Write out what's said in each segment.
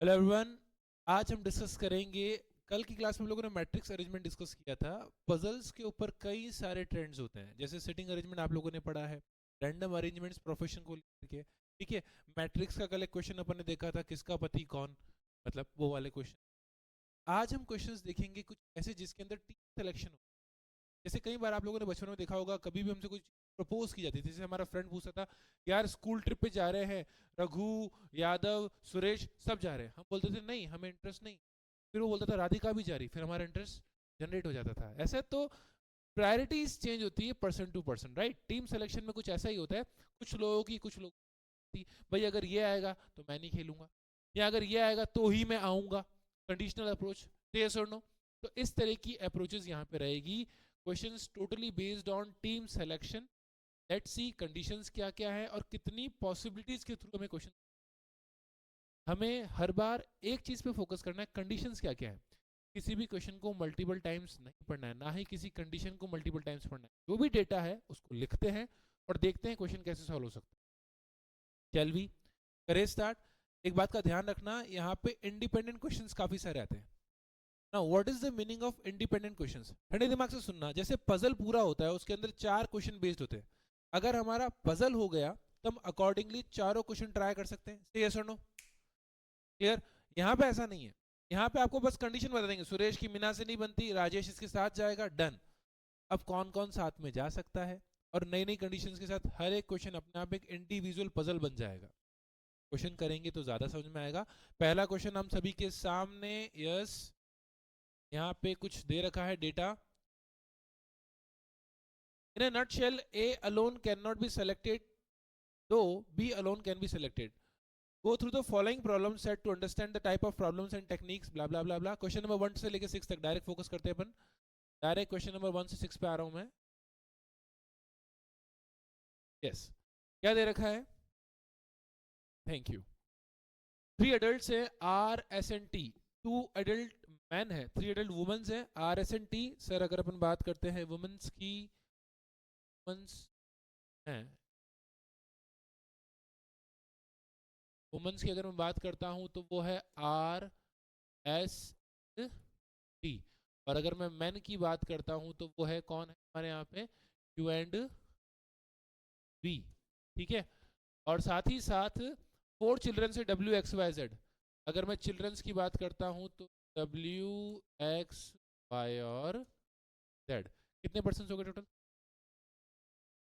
Hello everyone. आज हम discuss करेंगे, कल की क्लास में हम लोगों ने मैट्रिक्स अरेंजमेंट डिस्कस किया था। पजल्स के ऊपर कई सारे ट्रेंड्स होते हैं, जैसे सिटिंग अरेंजमेंट आप लोगों ने पढ़ा है, रैंडम अरेंजमेंट्स प्रोफेशन को लेकर के, ठीक है। मैट्रिक्स का कल एक क्वेश्चन अपन ने देखा था, किसका पति कौन, मतलब वो वाले क्वेश्चन। आज हम क्वेश्चंस देखेंगे कुछ ऐसे जिसके अंदर टीम सिलेक्शन हो। जैसे कई बार आप लोगों ने बचपन में देखा होगा, कभी भी हमसे कुछ प्रपोज की जाती थी, जैसे हमारा फ्रेंड पूछता था यार स्कूल ट्रिप पे जा रहे हैं, रघु, यादव, सुरेश सब जा रहे हैं, हम बोलते थे नहीं हमें इंटरेस्ट नहीं। फिर वो बोलता था राधिका भी जा रही, फिर हमारा इंटरेस्ट जनरेट हो जाता था। ऐसा तो प्रायोरिटीज चेंज होती है person to person, right. Team selection में कुछ ऐसा ही होता है, कुछ लोगों की कुछ लोगों की, भाई अगर ये आएगा तो मैं नहीं खेलूंगा, या अगर ये आएगा तो ही मैं आऊंगा, कंडीशनल अप्रोच, यस और नो। तो इस तरह की अप्रोचेस यहाँ पे रहेगी। Questions totally based on team selection. Let's see conditions क्या क्या है और कितनी पॉसिबिलिटीज के थ्रू हमें क्वेश्चन। हमें हर बार एक चीज पे फोकस करना है, कंडीशंस क्या क्या है। किसी भी क्वेश्चन को मल्टीपल टाइम्स नहीं पढ़ना है, ना ही किसी कंडीशन को मल्टीपल टाइम्स पढ़ना है। जो भी डेटा है उसको लिखते हैं और देखते हैं क्वेश्चन कैसे सॉल्व हो सकता है। चल भी करे स्टार्ट। एक बात का ध्यान रखना, यहाँ पे इंडिपेंडेंट क्वेश्चंस काफी सारे आते हैं। Now what is the meaning of independent questions? ठंडे दिमाग से सुनना। जैसे पजल पूरा होता है, उसके अंदर 4 क्वेश्चन बेस्ड होते हैं। अगर हमारा पजल हो गया तो हम अकॉर्डिंगली चारों क्वेश्चन ट्राई कर सकते हैं। से यस और नो? क्लियर? यहाँ पे ऐसा नहीं है। यहाँ पे आपको बस कंडीशन बता देंगे, सुरेश की मीना से नहीं बनती, राजेश इसके साथ जाएगा, डन। अब कौन कौन साथ में जा सकता है, और नई नई कंडीशंस के साथ हर एक क्वेश्चन अपने आप एक इंडिविजुअल पजल बन जाएगा। क्वेश्चन करेंगे तो ज्यादा समझ में आएगा। पहला क्वेश्चन हम सभी के सामने, यस, यहाँ पे कुछ दे रखा है data. In a nutshell, A alone cannot be selected, though B alone can be selected. Go through the following problem set to understand the type of problems and techniques, blah blah blah blah. Question number 1 से लेकर 6 तक direct focus करते हैं अपन। Direct question number 1 से 6 पे आ रहा हूं मैं। यस, क्या दे रखा है? Thank you. 3 एडल्ट्स है, R S N T. 2 adult man है, 3 एडल्ट वुमेन्स है, R S N T. Sir अगर अपन बात करते हैं वुमेन्स की, वुमेन्स हैं, वुमेन्स की अगर मैं बात करता हूं तो वो है आर एस टी। और अगर मैं मैन की बात करता हूं तो वो है कौन है हमारे यहाँ पे? क्यू एंड बी, ठीक है। और साथ ही साथ 4 चिल्ड्रन से डब्ल्यू एक्स वाई जेड। अगर मैं चिल्ड्रंस की बात करता हूं तो डब्ल्यू एक्स वाई और जेड। कितने पर्सन हो गए टोटल?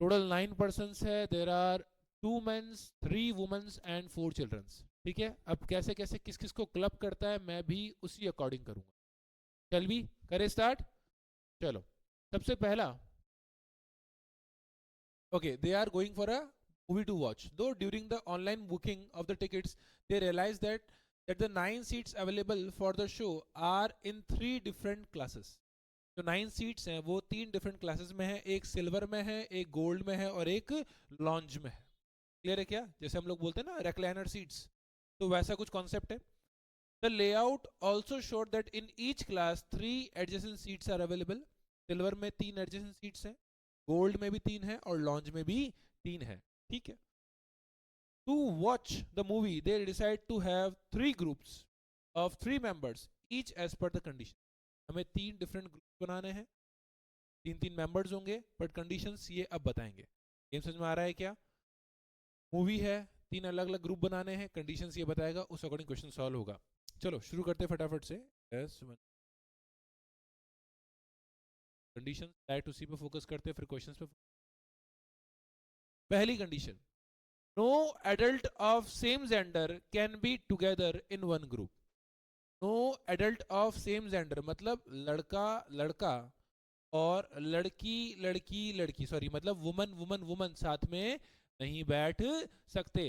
टोटल 9 पर्सन है। There are 2 mens, 3 womens and 4 childrens, ठीक है। अब कैसे कैसे किस किस को क्लब करता है मैं भी उसी अकॉर्डिंग करूंगा। चल भी करे स्टार्ट। चलो, सबसे पहला, okay, they are going for a movie to watch. Though during the online booking of the tickets they realized that the 9 seats available for the show are in 3 different classes. जो 9 seats हैं वो 3 different classes में है, एक silver में है, एक gold में है और एक लॉन्ज में है। क्लियर है क्या? जैसे हम लोग बोलते हैं ना रेक्लाइनर सीट्स, तो वैसा कुछ कॉन्सेप्ट है। The layout also showed that in each class 3 adjacent seats are available. Silver में 3 adjacent seats हैं, गोल्ड में भी 3 है और लॉन्ज में भी 3 है, ठीक है। To watch the movie they decide to have 3 groups of 3 members each as per the condition. हमें 3 डिफरेंट ग्रुप बनाने हैं, 3 मेंबर्स होंगे, बट कंडीशंस ये अब बताएंगे। गेम समझ में आ रहा है क्या? मूवी है, 3 अलग अलग ग्रुप बनाने हैं, कंडीशंस ये बताएगा, उस अकॉर्डिंग क्वेश्चन सॉल्व होगा। चलो शुरू करते हैं फटाफट से। यस, कंडीशन डायरेक्ट उसी पे फोकस करते हैं, फिर क्वेश्चंस पे। पहली condition, no adult of same gender can be together in one group. No adult of same gender मतलब लड़का लड़का और लड़की लड़की लड़की, सॉरी मतलब वुमन वुमन वुमन साथ में नहीं बैठ सकते।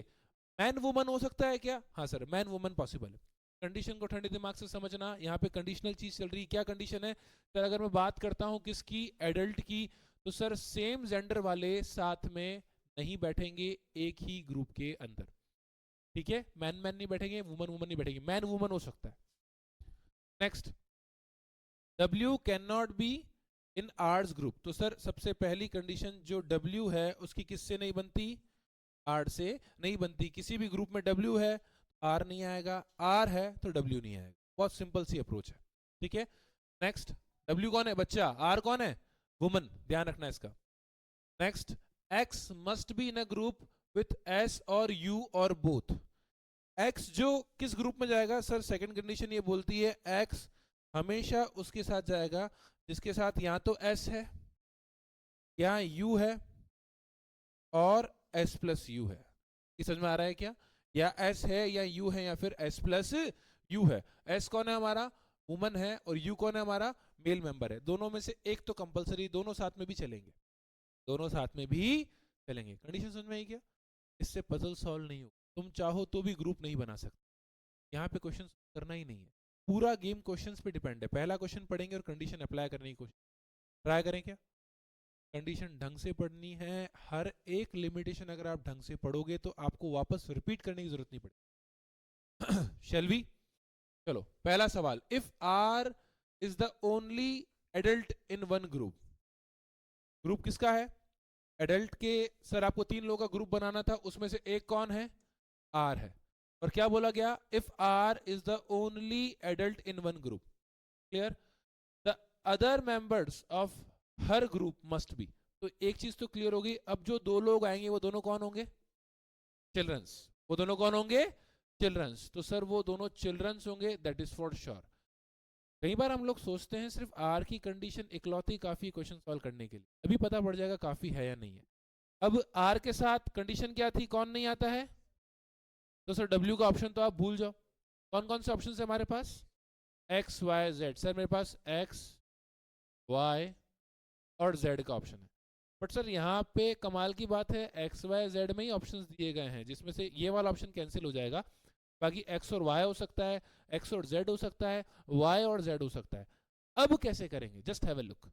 मैन वुमन हो सकता है क्या? हाँ सर, मैन वुमन पॉसिबल है। कंडीशन को ठंडे दिमाग से समझना, यहाँ पे कंडीशनल चीज चल रही है। क्या कंडीशन है सर? अगर मैं बात करता हूँ किसकी, एडल्ट की, तो सर सेम जेंडर वाले साथ में नहीं बैठेंगे एक ही ग्रुप के अंदर, ठीक है। मैन मैन नहीं बैठेंगे, वुमन वुमन नहीं बैठेंगे, मैन वुमन हो सकता है। Next, W can not be in arts group. तो सर सबसे पहली कंडीशन जो W है उसकी किससे नहीं बनती? आर्ट से नहीं बनती। किसी भी ग्रुप में W है, आर नहीं आएगा, आर है तो डब्ल्यू नहीं आएगा। बहुत सिंपल सी अप्रोच है, ठीक है। नेक्स्ट, डब्ल्यू कौन है? बच्चा। आर कौन है? वुमन, ध्यान रखना इसका। Next, x must be in a group with S और यू और बोथ। एक्स जो किस ग्रुप में जाएगा सर? सेकंड कंडीशन ये बोलती है एक्स हमेशा उसके साथ जाएगा जिसके साथ या तो एस है या यू है और एस प्लस यू है। ये समझ में आ रहा है क्या? या एस है या यू है या फिर एस प्लस यू है। एस कौन है हमारा? वुमन है, और यू कौन है हमारा? मेल मेंबर है। दोनों में से एक तो कंपलसरी, दोनों साथ में भी चलेंगे, दोनों साथ में भी चलेंगे। कंडीशन समझ में आई क्या? इससे पजल सॉल्व नहीं हो, तुम चाहो तो भी ग्रुप नहीं बना सकते। यहाँ पे क्वेश्चन करना ही नहीं है, पूरा गेम क्वेश्चंस पे डिपेंड है। पहला क्वेश्चन पढ़ेंगे और कंडीशन अप्लाई करने की कोशिश ट्राई करें क्या? कंडीशन ढंग से पढ़नी है, हर एक लिमिटेशन अगर आप ढंग से पढ़ोगे तो आपको वापस रिपीट करने की जरूरत नहीं पड़ेगी। Shall we? चलो पहला सवाल, if R is the only adult in one group. Group किसका है? एडल्ट के। सर आपको 3 लोगों का ग्रुप बनाना था, उसमें से एक कौन है? आर है। और क्या बोला गया? If R is the only adult in one group. Clear? The other members of her group must be. तो एक चीज तो क्लियर होगी, अब जो 2 लोग आएंगे वो दोनों कौन होंगे? चिल्ड्रंस। वो दोनों कौन होंगे? चिल्ड्रंस। तो सर वो दोनों चिल्ड्रंस होंगे, दैट इज फॉर श्योर। कई बार हम लोग सोचते हैं सिर्फ आर की कंडीशन इकलौती काफी क्वेश्चन सॉल्व करने के लिए, अभी पता पड़ जाएगा काफी है या नहीं है। अब आर के साथ कंडीशन क्या थी? कौन नहीं आता है? तो सर डब्ल्यू का ऑप्शन तो आप भूल जाओ। कौन कौन से ऑप्शन है हमारे पास? X Y Z. सर मेरे पास एक्स वाई और जेड का ऑप्शन है। बट सर यहाँ पे कमाल की बात है, एक्स वाई जेड में ही ऑप्शंस दिए गए हैं, जिसमें से ये वाला ऑप्शन कैंसिल हो जाएगा। बाकी एक्स और वाई हो सकता है, एक्स और जेड हो सकता है, वाई और जेड हो सकता है। अब कैसे करेंगे? Just have a look.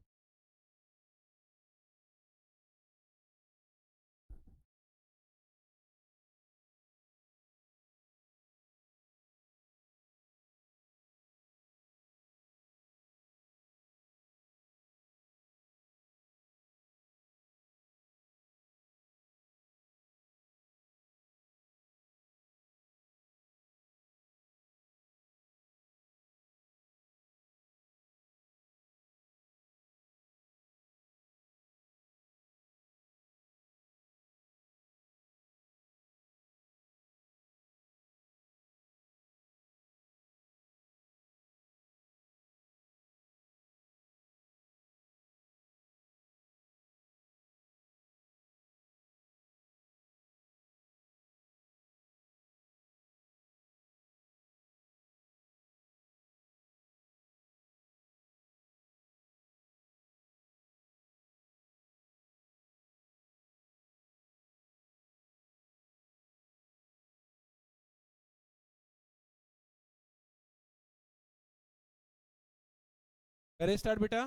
करे स्टार्ट बेटा।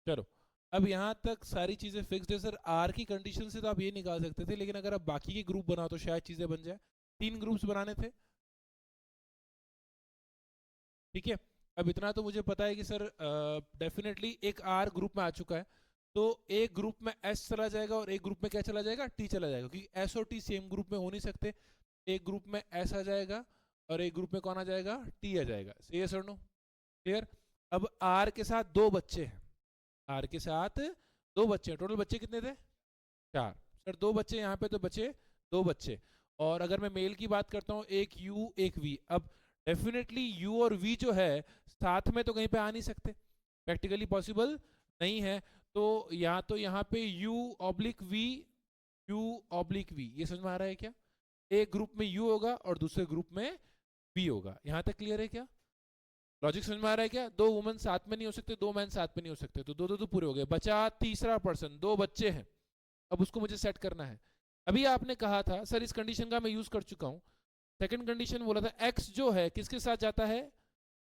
चलो, अब यहाँ तक सारी चीजें फिक्स्ड है सर। आर की कंडीशन से तो आप ये निकाल सकते थे, लेकिन अगर आप बाकी के ग्रुप बनाओ तो शायद चीजें बन जाए। 3 ग्रुप्स बनाने थे, ठीक है। अब इतना तो मुझे पता है कि सर डेफिनेटली एक आर ग्रुप में आ चुका है, तो एक ग्रुप में एस चला जाएगा और एक ग्रुप में क्या चला जाएगा? टी चला जाएगा, क्योंकि एस और टी सेम ग्रुप में हो नहीं सकते। एक ग्रुप में एस आ जाएगा और एक ग्रुप में कौन आ जाएगा? टी आ जाएगा। सही है सर? नो? क्लियर? अब आर के साथ 2 बच्चे हैं, आर के साथ 2 बच्चे हैं। टोटल बच्चे कितने थे? 4। सर 2 बच्चे यहाँ पे तो बचे 2 बच्चे। और अगर मैं मेल की बात करता हूँ, एक यू एक वी। अब डेफिनेटली यू और वी जो है साथ में तो कहीं पे आ नहीं सकते, प्रैक्टिकली पॉसिबल नहीं है। तो यहाँ पे U oblique V, U oblique V. ये समझ में आ रहा है क्या? एक ग्रुप में यू होगा और दूसरे ग्रुप में वी होगा। यहाँ तक क्लियर है क्या? लॉजिक समझ में आ रहा है क्या? 2 वुमेन साथ में नहीं हो सकते, 2 मैन साथ में नहीं हो सकते, तो 2 2 तो पूरे हो गए। बचा तीसरा पर्सन, 2 बच्चे हैं। अब उसको मुझे सेट करना है। अभी आपने कहा था सर इस कंडीशन का मैं यूज कर चुका हूं। सेकंड कंडीशन बोला था एक्स जो है किसके साथ जाता है?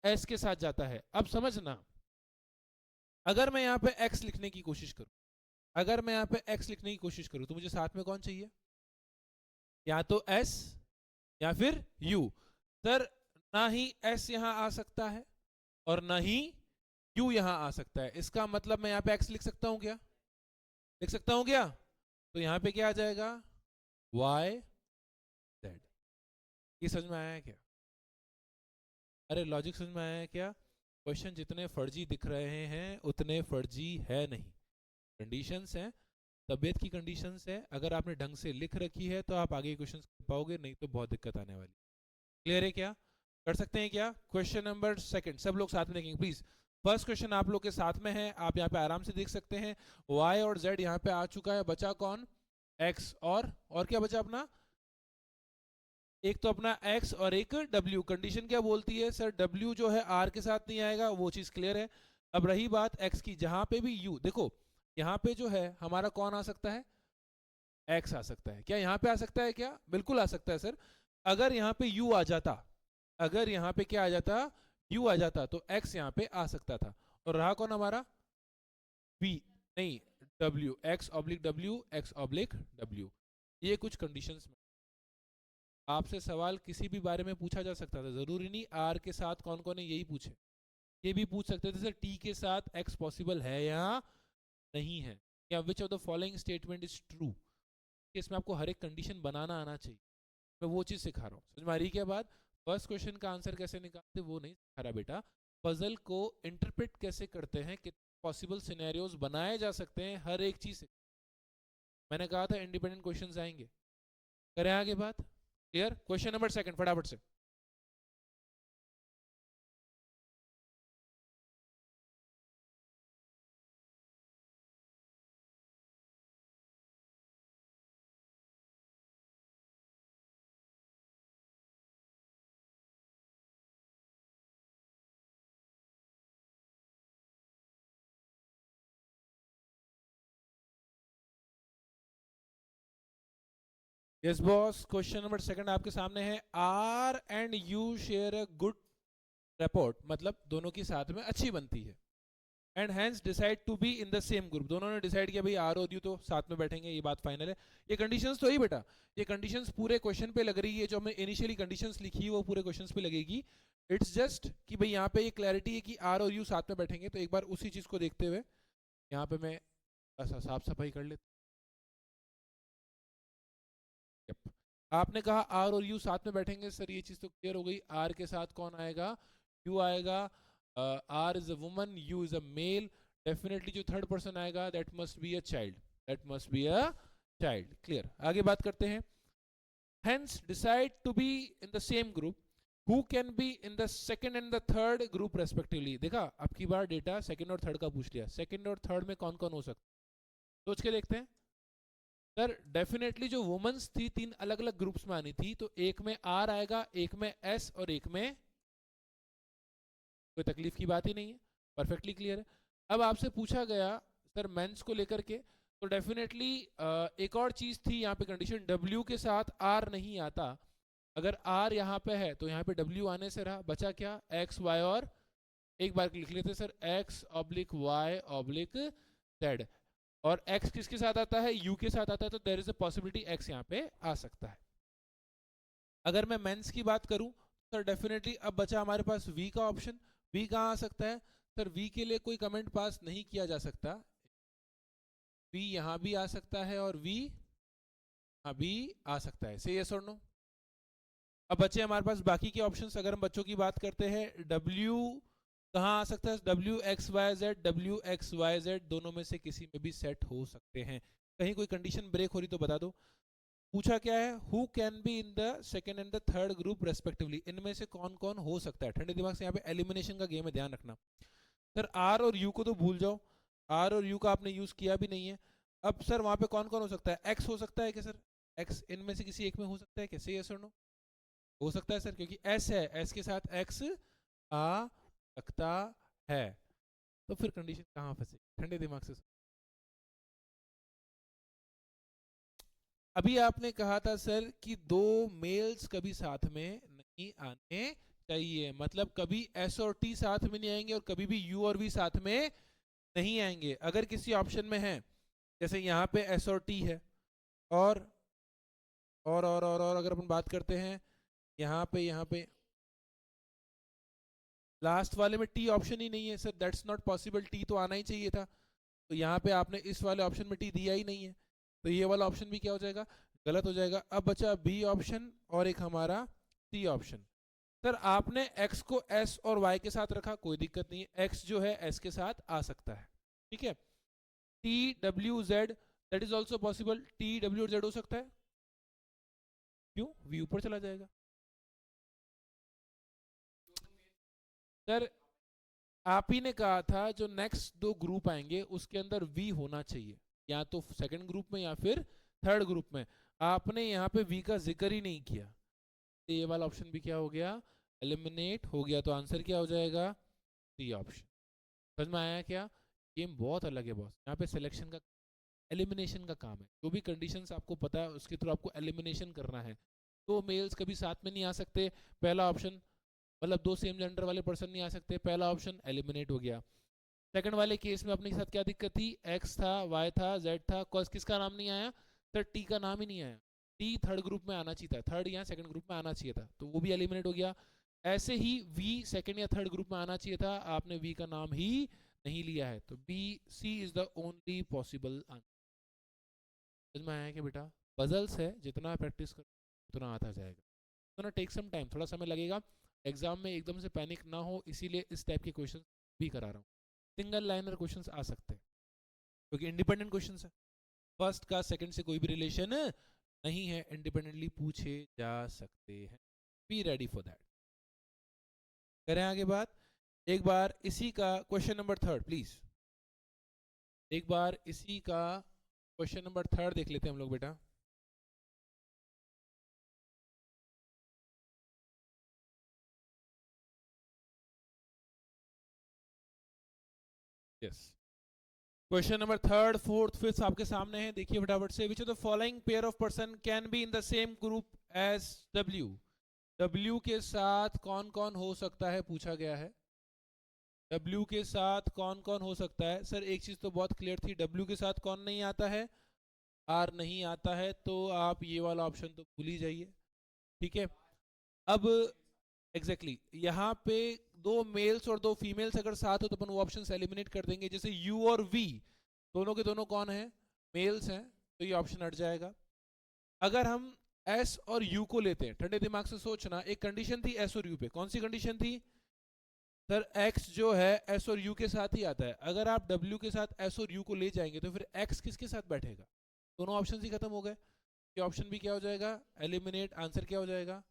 एस के साथ जाता है। अब समझना, अगर मैं यहाँ पे एक्स लिखने की कोशिश करूं, अगर मैं यहाँ पे एक्स लिखने की कोशिश करूं तो मुझे साथ में कौन चाहिए? या तो एस या फिर यू। सर ना ही एस यहां आ सकता है और ना ही यू यहां आ सकता है। इसका मतलब मैं यहाँ पे एक्स लिख सकता हूं क्या? लिख सकता हूं क्या? तो यहाँ पे क्या आ जाएगा? Y Z. ये समझ में आया है क्या? अरे लॉजिक समझ में आया है क्या? क्वेश्चन जितने फर्जी दिख रहे हैं उतने फर्जी है नहीं। कंडीशंस हैं, तबीयत की कंडीशंस है, अगर आपने ढंग से लिख रखी है तो आप आगे क्वेश्चंस कर पाओगे, नहीं तो बहुत दिक्कत आने वाली। क्लियर है क्या? कर सकते हैं क्या? क्वेश्चन नंबर सेकंड सब लोग साथ में देखेंगे प्लीज। फर्स्ट क्वेश्चन आप लोग के साथ में है, आप यहाँ पे आराम से देख सकते हैं। y और z यहाँ पे आ चुका है, बचा कौन? x और क्या बचा अपना? एक तो अपना x और एक w। कंडीशन क्या बोलती है सर? w जो है r के साथ नहीं आएगा, वो चीज क्लियर है। अब रही बात x की, जहां पे भी u देखो, यहाँ पे जो है हमारा कौन आ सकता है? x आ सकता है। क्या यहाँ पे आ सकता है क्या? बिल्कुल आ सकता है सर। अगर यहाँ पे u आ जाता, अगर यहाँ पे क्या आ जाता? u आ जाता तो x यहाँ पे आ सकता था। और रहा कौन हमारा? v, नहीं w, x oblique w, x oblique w। ये कुछ कंडीशंस में आपसे सवाल किसी भी बारे में पूछा जा सकता था, जरूरी नहीं r के साथ कौन कौन है यही पूछे, ये भी पूछ सकते थे सर t के साथ x पॉसिबल है या नहीं है, या विच of the following statement is true. इसमें आपको हर एक कंडीशन बनाना आना चाहिए, मैं वो चीज सिखा रहा हूँ। समझ में आ रही क्या बात? फर्स्ट क्वेश्चन का आंसर कैसे निकालते वो नहीं सिखा रहा बेटा, पजल को इंटरप्रेट कैसे करते हैं, कितने पॉसिबल सिनेरियोज बनाए जा सकते हैं, हर एक चीज। मैंने कहा था इंडिपेंडेंट क्वेश्चंस आएंगे। करें आगे बात? क्लियर? क्वेश्चन नंबर सेकंड फटाफट से। Yes boss, question number second आपके सामने है। R and U share a good report, मतलब दोनों की साथ में अच्छी बनती है। And hence decide to be in the same group, दोनों ने डिसाइड किया भाई आर और यू तो साथ में बैठेंगे, ये बात फाइनल है। ये कंडीशंस तो ही बेटा, ये कंडीशंस पूरे क्वेश्चन पे लग रही है, जो हमने इनिशियली कंडीशंस लिखी है वो पूरे क्वेश्चन पे लगेगी। इट्स जस्ट कि भाई यहाँ पे ये क्लैरिटी है कि आर और यू साथ में बैठेंगे, तो एक बार उसी चीज को देखते हुए यहाँ पे मैं साफ सफाई कर लेता। Yep. आपने कहा आर और यू साथ में बैठेंगे, सर ये चीज तो क्लियर हो गई। आर के साथ कौन आएगा? यू आएगा। R is a woman, U is a male, definitely जो थर्ड पर्सन आएगा that must be a child, that must be a child. Clear? आगे बात करते हैं। hence decide to be in the same group who can be in the second and the third group respectively। देखा, अब की बार data second और third का पूछ लिया, सेकंड और थर्ड में कौन कौन हो सकता है, सोच के देखते हैं। सर डेफिनेटली जो वुमेन्स थी तीन अलग अलग ग्रुप्स में आनी थी, तो एक में आर आएगा, एक में एस और एक में, कोई तकलीफ की बात ही नहीं है, परफेक्टली क्लियर है। अब आपसे पूछा गया सर मेंस को लेकर के, तो डेफिनेटली एक और चीज थी यहाँ पे कंडीशन, डब्ल्यू के साथ आर नहीं आता। अगर आर यहाँ पे है तो यहाँ पे डब्ल्यू आने से रहा, बचा क्या? एक्स वाई और, एक बार लिख लेते sir, X oblique Y oblique Z. और x किसके साथ आता है? u के साथ आता है, तो there is a possibility x यहाँ पे आ सकता है। अगर मैं मेंस की बात करूं सर, डेफिनेटली अब बचा हमारे पास v का ऑप्शन। v कहाँ आ सकता है? सर v के लिए कोई कमेंट पास नहीं किया जा सकता, v यहाँ भी आ सकता है और v यहाँ भी आ सकता है। से यस और नो? अब बचे हमारे पास बाकी के ऑप्शंस। अगर हम बच्चों की बात करते हैं, w कहाँ आ सकता है? W X Y Z, W X Y Z दोनों में से किसी में भी सेट हो सकते हैं। कहीं कोई कंडीशन ब्रेक हो रही तो बता दो। पूछा क्या है? Who can be in the second and the third group respectively, इनमें से कौन कौन हो सकता है। ठंडे दिमाग से यहाँ पे एलिमिनेशन का गेम है, ध्यान रखना। सर आर और यू को तो भूल जाओ, आर और यू का आपने यूज किया भी नहीं है। अब सर वहां पे कौन कौन हो सकता है? एक्स हो सकता है क्या सर? एक्स इनमें से किसी एक में हो सकता है कैसे? यस और नो? हो सकता है सर, क्योंकि एस है, एस के साथ एक्स आ सकता है। तो फिर कंडीशन कहाँ फंसे? ठंडे दिमाग से। अभी आपने कहा था सर कि दो मेल्स कभी साथ में नहीं आने चाहिए, मतलब कभी एस और टी साथ में नहीं आएंगे और कभी भी यू और वी साथ में नहीं आएंगे। अगर किसी ऑप्शन में है, जैसे यहाँ पे एस और टी है, और और अगर अपन बात करते हैं यहाँ पे लास्ट वाले में टी ऑप्शन ही नहीं है sir, that's not possible, T तो आना ही चाहिए था। तो यहाँ पे आपने इस वाले ऑप्शन में टी दिया ही नहीं है, तो ये वाला ऑप्शन भी क्या हो जाएगा? गलत हो जाएगा। अब बचा बी ऑप्शन और एक हमारा सी ऑप्शन। सर आपने x को s और y के साथ रखा, कोई दिक्कत नहीं है, x जो है s के साथ आ सकता है, ठीक है। t w z that is also possible, t w और z हो सकता है, क्यों, v ऊपर चला जाएगा। सर आप ही ने कहा था जो नेक्स्ट दो ग्रुप आएंगे उसके अंदर v होना चाहिए, या तो सेकंड ग्रुप में या फिर थर्ड ग्रुप में, आपने यहाँ पे v का जिक्र ही नहीं किया, तो ये वाला ऑप्शन भी क्या हो गया, एलिमिनेट हो गया। तो आंसर क्या हो जाएगा, सी ऑप्शन। समझ में आया क्या, गेम बहुत अलग है बॉस, यहाँ पे सिलेक्शन का एलिमिनेशन का काम है, जो भी कंडीशंस आपको पता है उसके थ्रू आपको एलिमिनेशन करना है। दो मेल्स कभी साथ में नहीं आ सकते, पहला ऑप्शन, मतलब दो सेम जेंडर वाले पर्सन नहीं आ सकते, पहला ऑप्शन एलिमिनेट हो गया। सेकंड वाले केस में अपने साथ क्या दिक्कत थी, एक्स था, वाई था, जेड था, कॉस किसका नाम नहीं आया, सर टी का नाम ही नहीं आया, टी थर्ड ग्रुप में आना चाहिए था, थर्ड या सेकंड ग्रुप में आना चाहिए था, तो वो भी एलिमिनेट हो गया। ऐसे ही वी सेकंड या थर्ड ग्रुप में आना चाहिए था, आपने वी का नाम ही नहीं लिया है, तो B C is the only possible answer. समझ में आया कि बेटा पजल्स है, जितना प्रैक्टिस कर उतना आता जाएगा, उतना टेक सम टाइम, थोड़ा समय लगेगा, एग्जाम में एकदम से पैनिक ना हो, इसीलिए इस टाइप के क्वेश्चन भी करा रहा हूँ। सिंगल लाइनर क्वेश्चंस आ सकते हैं क्योंकि इंडिपेंडेंट क्वेश्चंस है, फर्स्ट का सेकंड से कोई भी रिलेशन नहीं है, इंडिपेंडेंटली पूछे जा सकते हैं, बी रेडी फॉर दैट। करें आगे बात, एक बार इसी का क्वेश्चन नंबर थर्ड प्लीज, एक बार इसी का क्वेश्चन नंबर थर्ड देख लेते हैं हम लोग बेटा। Yes, question number third fourth fifth आपके सामने है, देखिए फटाफट से, which of the following pair of person can be in the same group as W, W के साथ कौन कौन हो सकता है पूछा गया है, डब्ल्यू के साथ कौन कौन हो सकता है। सर एक चीज तो बहुत क्लियर थी, डब्ल्यू के साथ कौन नहीं आता है, आर नहीं आता है, तो आप ये वाला ऑप्शन तो भूल ही जाइए, ठीक है। अब एग्जैक्टली exactly, यहाँ पे दो मेल्स और दो फीमेल्स अगर साथ हो तो अपन वो ऑप्शन एलिमिनेट कर देंगे, जैसे यू और वी दोनों के दोनों कौन है, मेल्स हैं, तो ये ऑप्शन हट जाएगा। अगर हम एस और यू को लेते हैं, ठंडे दिमाग से सोचना, एक कंडीशन थी एस और यू पे, कौन सी कंडीशन थी, सर एक्स जो है एस और यू के साथ ही आता है, अगर आप डब्ल्यू के साथ एस और यू को ले जाएंगे तो फिर एक्स किसके साथ बैठेगा, दोनों ऑप्शन ही खत्म हो गए, ये ऑप्शन भी क्या हो जाएगा, एलिमिनेट। आंसर क्या हो जाएगा,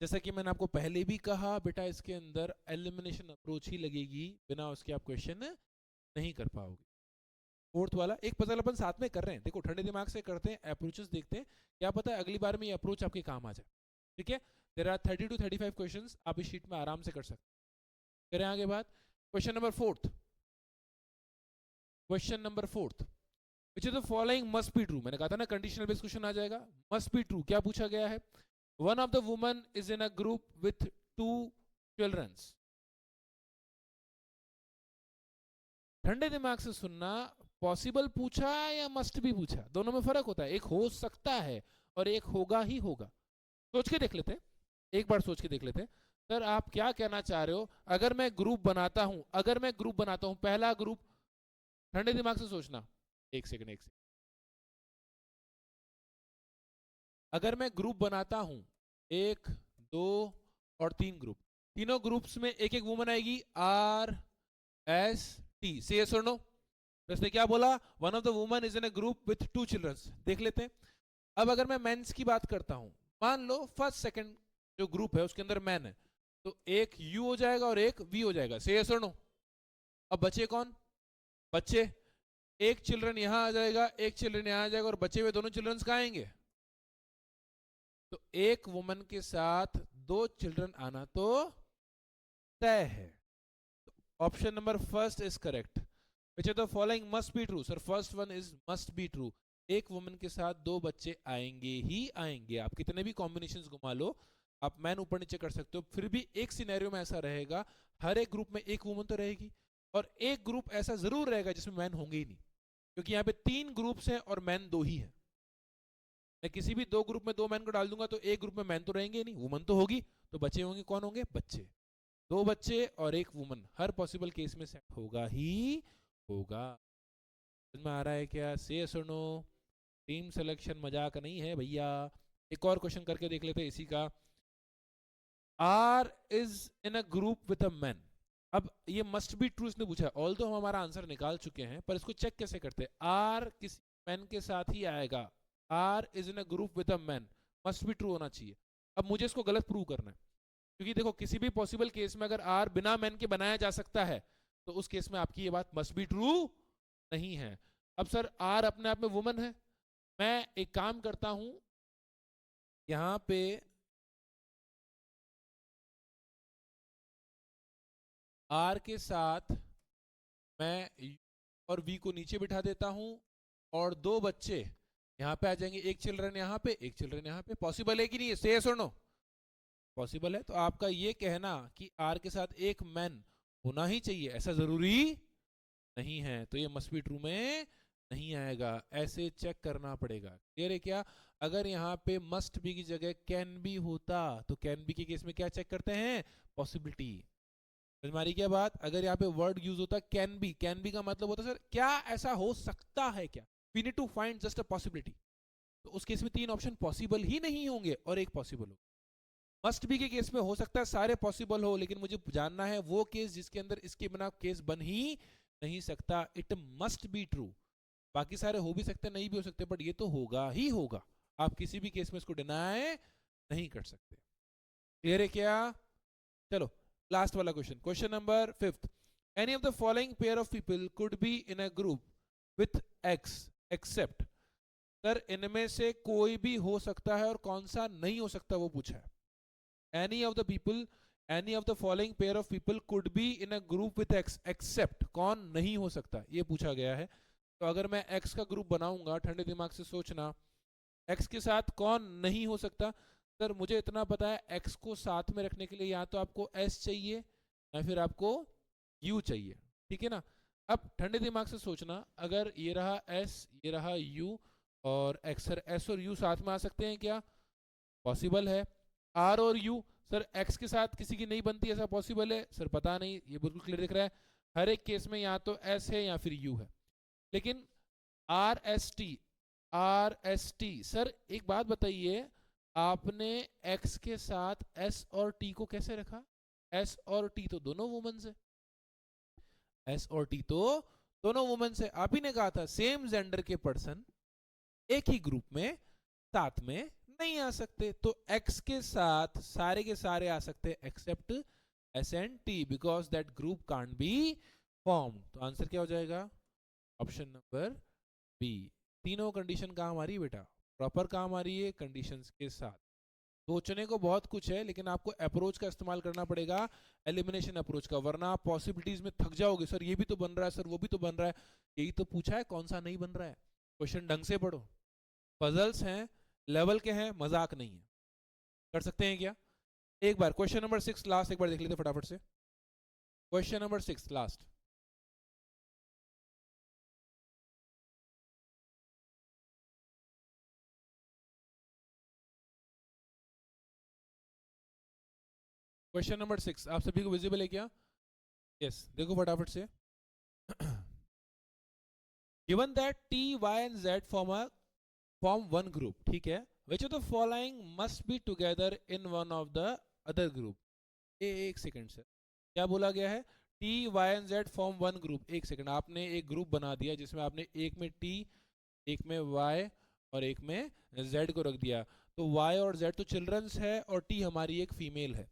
जैसा कि मैंने आपको पहले भी कहा बेटा, इसके अंदर एलिमिनेशन अप्रोच ही लगेगी, बिना उसके आप क्वेश्चन नहीं कर पाओगे। फोर्थ वाला एक पजल अपन साथ में कर रहे हैं, देखो ठंडे दिमाग से करते हैं, अप्रोचेस देखते हैं, क्या पता है अगली बार में ये अप्रोच आपके काम आ जाए, ठीक है। देयर आर 30 to 35 क्वेश्चंस, आप इस शीट में आराम से कर सकते हैं। करें आगे बात, question number fourth, question number fourth, which is the following must be true, मैंने कहा था ना कंडीशनल बेस्ड क्वेश्चन आ जाएगा, मस्ट बी ट्रू, क्या पूछा गया है, one of the woman is in a group with two childrens. ठंडे दिमाग से सुनना, पॉसिबल पूछा या मस्ट भी पूछा, दोनों में फर्क होता है, एक हो सकता है और एक होगा ही होगा। सोच के देख लेते, एक बार सोच के देख लेते। सर आप क्या कहना चाह रहे हो, अगर मैं ग्रुप बनाता हूं, अगर मैं ग्रुप बनाता हूं, पहला ग्रुप, ठंडे दिमाग से सोचना, एक सेकंड एक सेकंड, अगर मैं ग्रुप बनाता हूं, एक दो और तीन ग्रुप, तीनों ग्रुप्स में एक एक वुमन आएगी, आर एस टी, से यस और नो, उसने क्या बोला, one of the woman is in a group with two childrens, देख लेते हैं। अब अगर मैं मेंस की बात करता हूं, मान लो फर्स्ट सेकंड जो ग्रुप है उसके अंदर मैन है, तो एक यू हो जाएगा और एक वी हो जाएगा, से यस और नो। अब बचे कौन, बच्चे, एक चिल्ड्रन यहां आ जाएगा, एक चिल्ड्रन यहां आ जाएगा, और बचे हुए दोनों चिल्ड्रंस कहां आएंगे, तो एक वुमन के साथ दो चिल्ड्रन आना तो तय है। Option number first is correct, which of the following must be true, sir first one is must be true, एक वुमन के साथ दो बच्चे आएंगे ही आएंगे, आप कितने भी कॉम्बिनेशंस घुमा लो, आप मैन ऊपर नीचे कर सकते हो, फिर भी एक सिनेरियो में ऐसा रहेगा, हर एक ग्रुप में एक वुमन तो रहेगी, और एक ग्रुप ऐसा जरूर रहेगा जिसमें मैन होंगे ही नहीं, क्योंकि यहाँ पे तीन ग्रुप्स हैं और मैन दो ही है। मैं किसी भी दो ग्रुप में दो मैन को डाल दूंगा तो एक ग्रुप में मैन तो रहेंगे ही नहीं, वुमन तो होगी, तो बच्चे होंगे, कौन होंगे, बच्चे, दो बच्चे और एक वुमन, हर पॉसिबल केस में सेट होगा ही होगा। समझ में आ रहा है क्या, से यस और नो, टीम सिलेक्शन मजाक नहीं है भैया। एक और क्वेश्चन करके देख लेते हैं इसी का, R is in a group with a man. अब ये मस्ट बी ट्रू इसने पूछा है, ऑल तो हम हमारा आंसर निकाल चुके हैं, पर इसको चेक कैसे करते हैं? आर किसी मैन के साथ ही आएगा, R is in a group with a man, must be true होना चाहिए। अब मुझे इसको गलत प्रूव करना है, क्योंकि देखो किसी भी पॉसिबल केस में अगर आर बिना मैन के बनाया जा सकता है, तो उस केस में आपकी ये बात मस्ट बी ट्रू नहीं है। अब सर आर अपने आप में वुमन है, मैं एक काम करता हूं, यहां पे आर के साथ मैं U और V को नीचे बिठा देता हूं, और दो बच्चे यहां पे आ जाएंगे, एक चिल्ड्रन यहां पे, एक चिल्ड्रन यहां पे। पॉसिबल है कि नहीं? से यस और नो? पॉसिबल है। तो आपका ये कहना कि आर के साथ एक मैन होना ही चाहिए ऐसा जरूरी नहीं है, तो ये मस्ट बी ट्रू में नहीं आएगा, ऐसे चेक करना पड़ेगा। क्लियर है क्या? अगर यहाँ पे मस्ट बी की जगह कैन बी होता, तो कैन बी के केस में क्या चेक करते हैं? पॉसिबिलिटी। हमारी क्या बात? अगर यहाँ पे वर्ड यूज होता कैन बी, कैन बी का मतलब होता सर क्या ऐसा हो सकता है क्या, we need to find just a possibility. तो उस केस में तीन ऑप्शन पॉसिबल ही नहीं होंगे और एक पॉसिबल हो। मस्ट बी के केस में हो सकता है सारे पॉसिबल हो, लेकिन मुझे जानना है वो केस जिसके अंदर इसके बिना केस बन ही नहीं सकता। It must be true. बाकी सारे हो भी सकते नहीं भी हो सकते, बट ये तो होगा ही होगा, आप किसी भी केस में इसको डिनाई नहीं कर सकते। क्लियर है क्या? चलो लास्ट वाला question, question number 5th। Any of the following pair of people could be in a group with X except. Sir इनमें से कोई भी हो सकता है और कौन सा नहीं हो सकता वो पूछा है। any of the people, any of the following pair of people could be in a group with x except, कौन नहीं हो सकता ये पूछा गया है। तो अगर मैं x का ग्रुप बनाऊंगा, ठंडे दिमाग से सोचना, x के साथ कौन नहीं हो सकता? सर मुझे इतना पता है x को साथ में रखने के लिए या तो आपको s चाहिए या फिर आपको u चाहिए, ठीक है ना? अब ठंडे दिमाग से सोचना, अगर ये रहा s, ये रहा u और x, सर s और u साथ में आ सकते हैं क्या? पॉसिबल है। आर और यू, सर एक्स के साथ किसी की नहीं बनती, ऐसा पॉसिबल है? सर पता नहीं, ये बिल्कुल क्लियर दिख रहा है, हर एक केस में या तो एस है या फिर यू है। लेकिन are S T, are S T, sir एक बात बताइए, आपने एक्स के साथ एस और टी को कैसे रखा? एस और टी तो दोनों वुमेन्स है, एस और टी तो दोनों वुमेन्स है। आप ही ने कहा था सेम जेंडर के पर्सन एक ही ग्रुप में साथ में नहीं आ सकते, तो x के साथ सारे के सारे आ सकते except S and T, because that group can't be form. तो आंसर क्या हो जाएगा? Option number B. तीनों कंडीशन कहां आ रही है बेटा? प्रॉपर कहां आ रही है? कंडीशंस के साथ। सोचने को बहुत कुछ है, लेकिन आपको अप्रोच का इस्तेमाल करना पड़ेगा, एलिमिनेशन अप्रोच का, वरना आप पॉसिबिलिटीज में थक जाओगे। सर ये भी तो बन रहा है, सर वो भी तो बन रहा है, यही तो पूछा है, कौन सा नहीं बन रहा है? क्वेश्चन ढंग से पढ़ो, पजल्स हैं, लेवल के हैं, मजाक नहीं है। कर सकते हैं क्या? एक बार क्वेश्चन नंबर 6 लास्ट एक बार देख लेते फटाफट से। Question number 6 last. Question number 6 आप सभी को विजिबल है क्या? यस, देखो फटाफट से। Given that T Y and Z form one group, ठीक है, which of the following must be together in one of the other group. एक सेकंड से, क्या बोला गया है? T Y and Z form one group. एक सेकंड, आपने एक ग्रुप बना दिया जिसमें आपने एक में टी, एक में वाई और एक में जेड को रख दिया। तो वाई और जेड तो चिल्ड्रंस है और टी हमारी एक फीमेल है।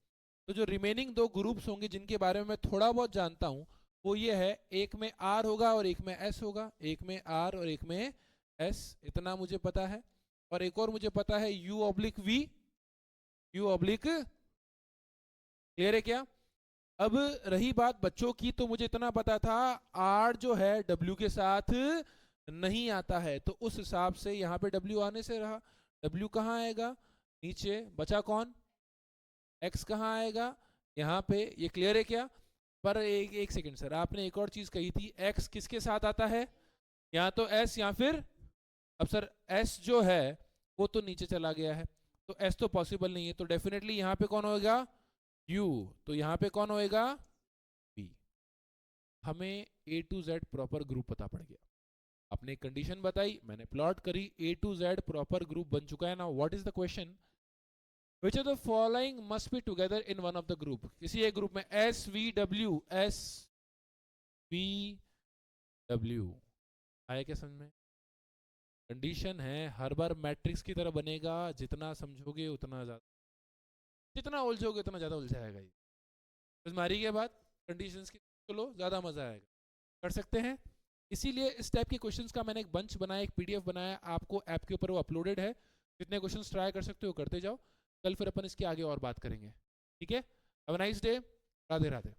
तो जो रिमेनिंग दो ग्रुप्स होंगे जिनके बारे में मैं थोड़ा बहुत जानता हूं, वो ये है, एक में आर होगा और एक में एस होगा, एक में आर और एक में एस, इतना मुझे पता है। और एक और मुझे पता है U oblique V, U oblique, clear है क्या? अब रही बात बच्चों की, तो मुझे इतना पता था आर जो है डब्ल्यू के साथ नहीं आता है, तो उस हिसाब से यहाँ पे डब्ल्यू आने से रहा। डब्ल्यू कहाँ आएगा? नीचे बचा कौन? एक्स कहाँ आएगा? यहाँ पे। ये क्लियर है क्या? पर एक सेकंड सर, आपने एक और चीज कही थी, एक्स किसके साथ आता है? या तो एस या फिर, अब सर एस जो है वो तो नीचे चला गया है, तो एस तो पॉसिबल नहीं है, तो डेफिनेटली यहाँ पे कौन होगा? यू। तो यहाँ पे कौन होएगा? बी। हमें ए टू जेड प्रॉपर ग्रुप पता पड़ गया। आपने कंडीशन बताई, मैंने प्लॉट करी, ए टू जेड प्रॉपर ग्रुप बन चुका है ना। What is the question? Which of the following must be together in one of the group? किसी एक ग्रुप में एस वी डब्ल्यू आया क्या समझ में? कंडीशन है हर बार मैट्रिक्स की तरह बनेगा, जितना समझोगे उतना ज्यादा, जितना उलझोगे उतना ज्यादा उलझाएगा ये। समझ में आ रही है बात? कंडीशंस की चलो ज्यादा मजा आएगा, कर सकते हैं। इसीलिए इस टाइप के क्वेश्चंस का मैंने एक बंच बनाया, एक पीडीएफ बनाया, आपको ऐप के ऊपर वो अपलोडेड है। जितने क्वेश्चंस ट्राई कर सकते हो करते जाओ, कल फिर अपन इसके आगे और बात करेंगे। ठीक है, have a nice day, Radhe Radhe.